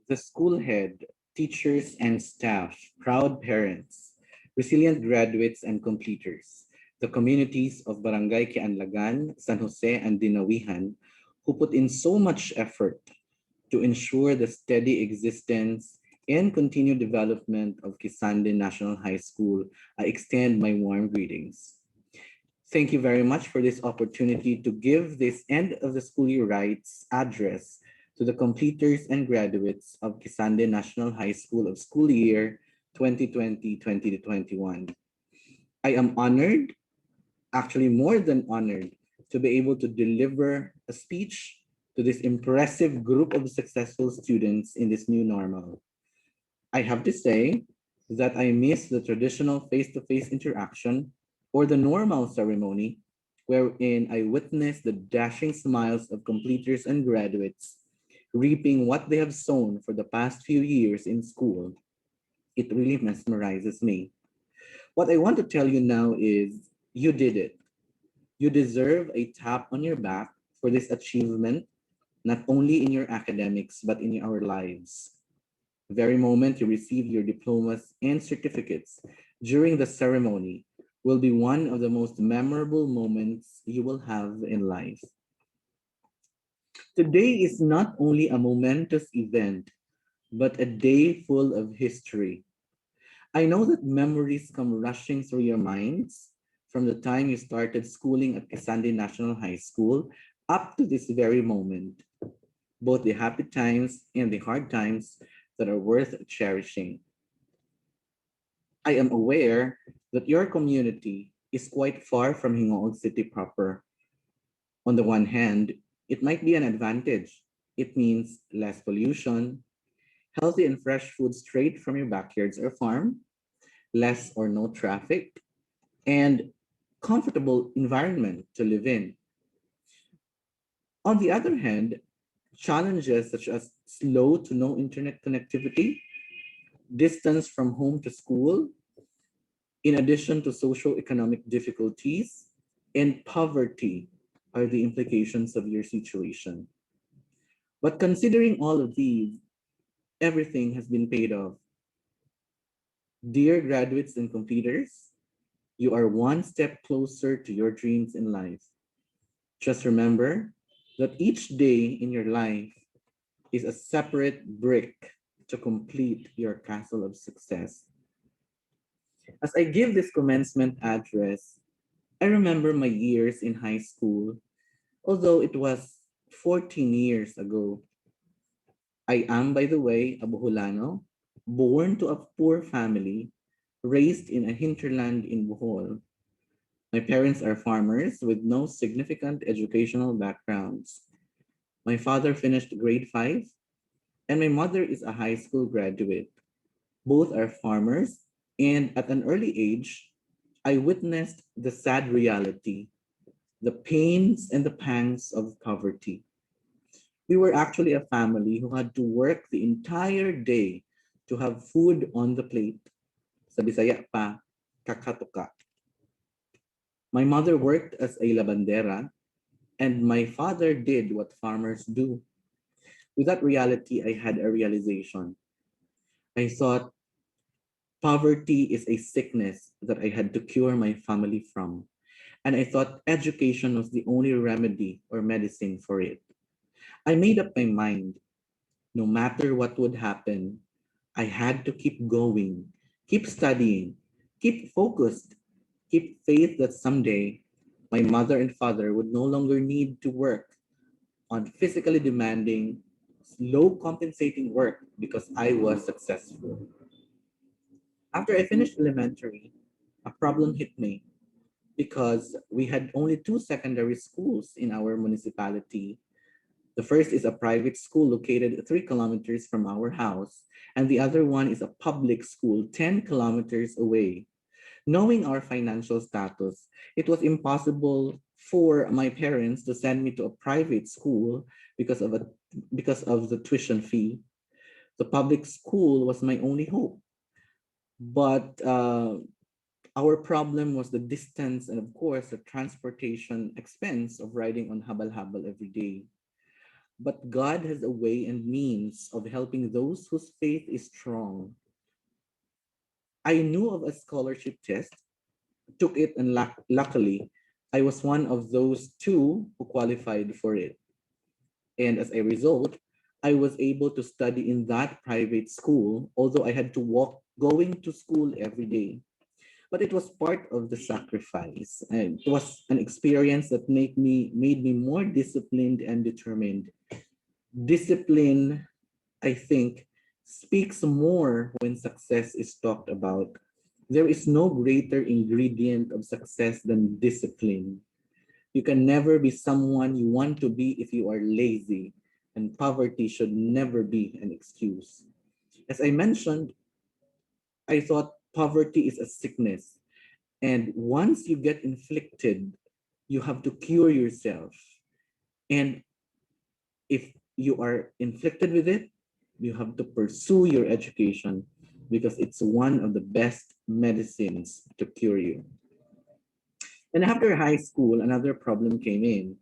The school head, teachers and staff, proud parents, resilient graduates and completers, the communities of Barangay Kianlagan, San Jose, and Dinawihan who put in so much effort to ensure the steady existence and continued development of Kisande National High School, I extend my warm greetings. Thank you very much for this opportunity to give this end of the school year rights address to the completers and graduates of Kisande National High School of school year 2020-2021. I am honored, actually more than honored, to be able to deliver a speech to this impressive group of successful students in this new normal. I have to say that I miss the traditional face-to-face interaction or the normal ceremony wherein I witnessed the dashing smiles of completers and graduates reaping what they have sown for the past few years in school. It really mesmerizes me. What I want to tell you now is you did it. You deserve a tap on your back for this achievement, not only in your academics, but in our lives. The very moment you receive your diplomas and certificates during the ceremony will be one of the most memorable moments you will have in life. Today is not only a momentous event, but a day full of history. I know that memories come rushing through your minds from the time you started schooling at Kisandi National High School up to this very moment, both the happy times and the hard times that are worth cherishing. I am aware that your community is quite far from Hingoog City proper. On the one hand, it might be an advantage. It means less pollution, healthy and fresh food straight from your backyards or farm, less or no traffic, and comfortable environment to live in. On the other hand, challenges such as slow to no internet connectivity, distance from home to school, in addition to socio-economic difficulties, and poverty are the implications of your situation. But considering all of these, everything has been paid off. Dear graduates and completers, you are one step closer to your dreams in life. Just remember that each day in your life is a separate brick to complete your castle of success. As I give this commencement address, I remember my years in high school, although it was 14 years ago. I am, by the way, a Boholano, born to a poor family, raised in a hinterland in Bohol. My parents are farmers with no significant educational backgrounds. My father finished grade 5, and my mother is a high school graduate. Both are farmers, and at an early age, I witnessed the sad reality, the pains and the pangs of poverty. We were actually a family who had to work the entire day to have food on the plate. Sa Bisaya pa, kakatuka. My mother worked as a labandera, and my father did what farmers do. With that reality, I had a realization. I thought poverty is a sickness that I had to cure my family from. And I thought education was the only remedy or medicine for it. I made up my mind, no matter what would happen, I had to keep going, keep studying, keep focused, keep faith that someday my mother and father would no longer need to work on physically demanding, low compensating work because I was successful. After I finished elementary, a problem hit me because we had only two secondary schools in our municipality. The first is a private school located 3 kilometers from our house, and the other one is a public school 10 kilometers away. Knowing our financial status, it was impossible for my parents to send me to a private school because of the tuition fee. The public school was my only hope. But our problem was the distance and, of course, the transportation expense of riding on habal-habal every day. but God has a way and means of helping those whose faith is strong. I knew of a scholarship test, took it, and luckily, I was one of those two who qualified for it. And as a result, I was able to study in that private school, although I had to walk going to school every day. But it was part of the sacrifice. And it was an experience that made me more disciplined and determined. Discipline, I think, speaks more when success is talked about. There is no greater ingredient of success than discipline. You can never be someone you want to be if you are lazy, and poverty should never be an excuse. As I mentioned, I thought poverty is a sickness, and once you get inflicted, you have to cure yourself. And if you are inflicted with it, you have to pursue your education because it's one of the best medicines to cure you. And after high school, another problem came in,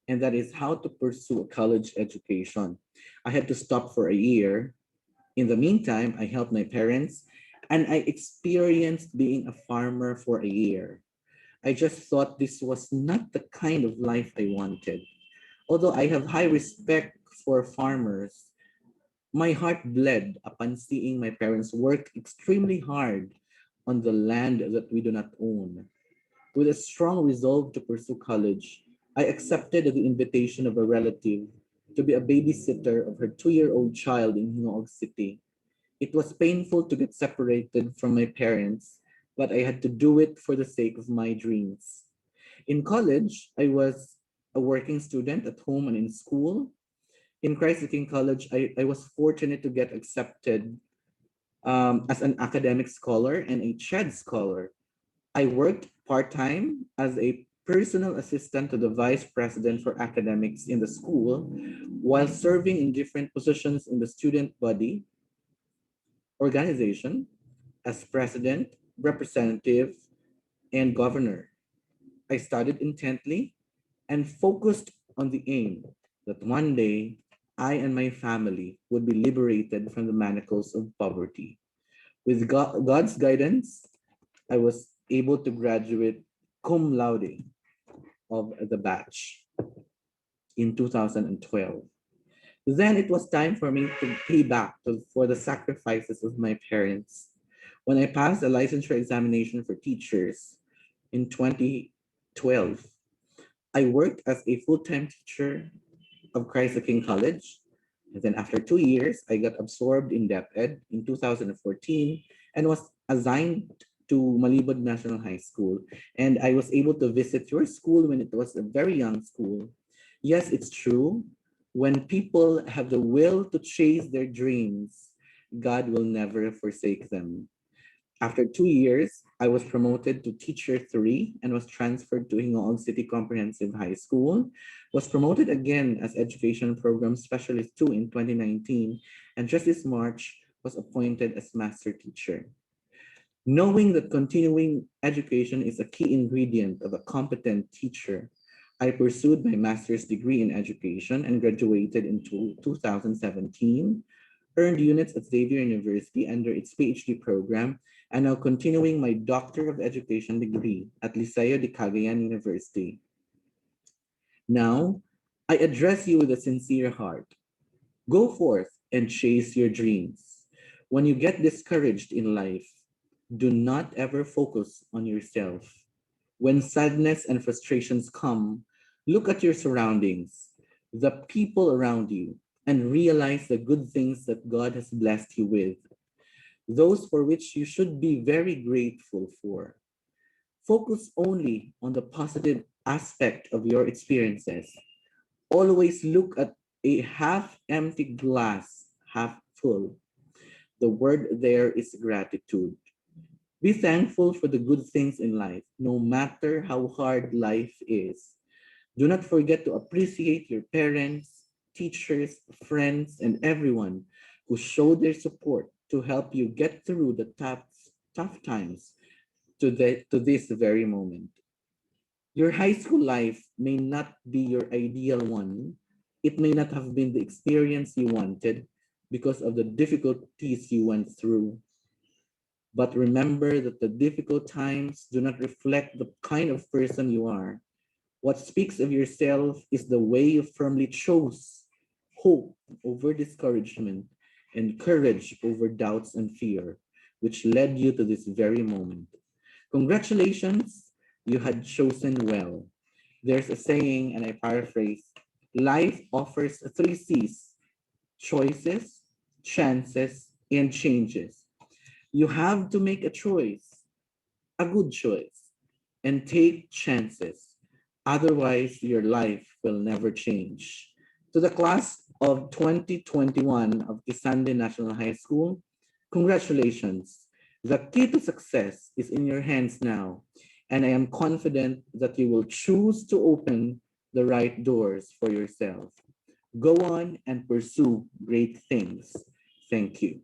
and that is how to pursue a college education. I had to stop for a year. In the meantime, I helped my parents and I experienced being a farmer for a year. I just thought this was not the kind of life I wanted. Although I have high respect for farmers, my heart bled upon seeing my parents work extremely hard on the land that we do not own. With a strong resolve to pursue college, I accepted the invitation of a relative to be a babysitter of her 2-year-old child in Hinoog City. It was painful to get separated from my parents, but I had to do it for the sake of my dreams. In college, I was a working student at home and in school. In Christ the King College, I was fortunate to get accepted as an academic scholar and a CHED scholar. I worked part time as a personal assistant to the vice president for academics in the school while serving in different positions in the student body organization as president, representative, and governor. I studied intently and focused on the aim that one day I and my family would be liberated from the manacles of poverty. With God's guidance, I was able to graduate cum laude of the batch in 2012. Then it was time for me to pay back for the sacrifices of my parents. When I passed the licensure examination for teachers in 2012, I worked as a full-time teacher of Christ the King College. And then after 2 years, I got absorbed in DepEd in 2014 and was assigned to Malibod National High School. And I was able to visit your school when it was a very young school. Yes, it's true. When people have the will to chase their dreams, God will never forsake them. After 2 years, I was promoted to Teacher 3 and was transferred to Hingoog City Comprehensive High School. Was promoted again as Education Program Specialist 2 in 2019, and just this March was appointed as Master Teacher. Knowing that continuing education is a key ingredient of a competent teacher, I pursued my master's degree in education and graduated in 2017, earned units at Xavier University under its PhD program, and now continuing my Doctor of Education degree at Liceo de Cagayan University. Now, I address you with a sincere heart. Go forth and chase your dreams. When you get discouraged in life, do not ever focus on yourself. When sadness and frustrations come, look at your surroundings, the people around you, and realize the good things that God has blessed you with, those for which you should be very grateful for. Focus only on the positive aspect of your experiences. Always look at a half empty glass, half full. The word there is gratitude. Be thankful for the good things in life, no matter how hard life is. Do not forget to appreciate your parents, teachers, friends, and everyone who showed their support to help you get through the tough times to this very moment. Your high school life may not be your ideal one, It may not have been the experience you wanted because of the difficulties you went through. But remember that the difficult times do not reflect the kind of person you are. What speaks of yourself is the way you firmly chose hope over discouragement and courage over doubts and fear, which led you to this very moment. Congratulations, you had chosen well. There's a saying, and I paraphrase, life offers three C's: choices, chances, and changes. You have to make a choice, a good choice, and take chances. Otherwise, your life will never change. To the class of 2021 of Kisandi National High School, congratulations. The key to success is in your hands now, and I am confident that you will choose to open the right doors for yourself. Go on and pursue great things. Thank you.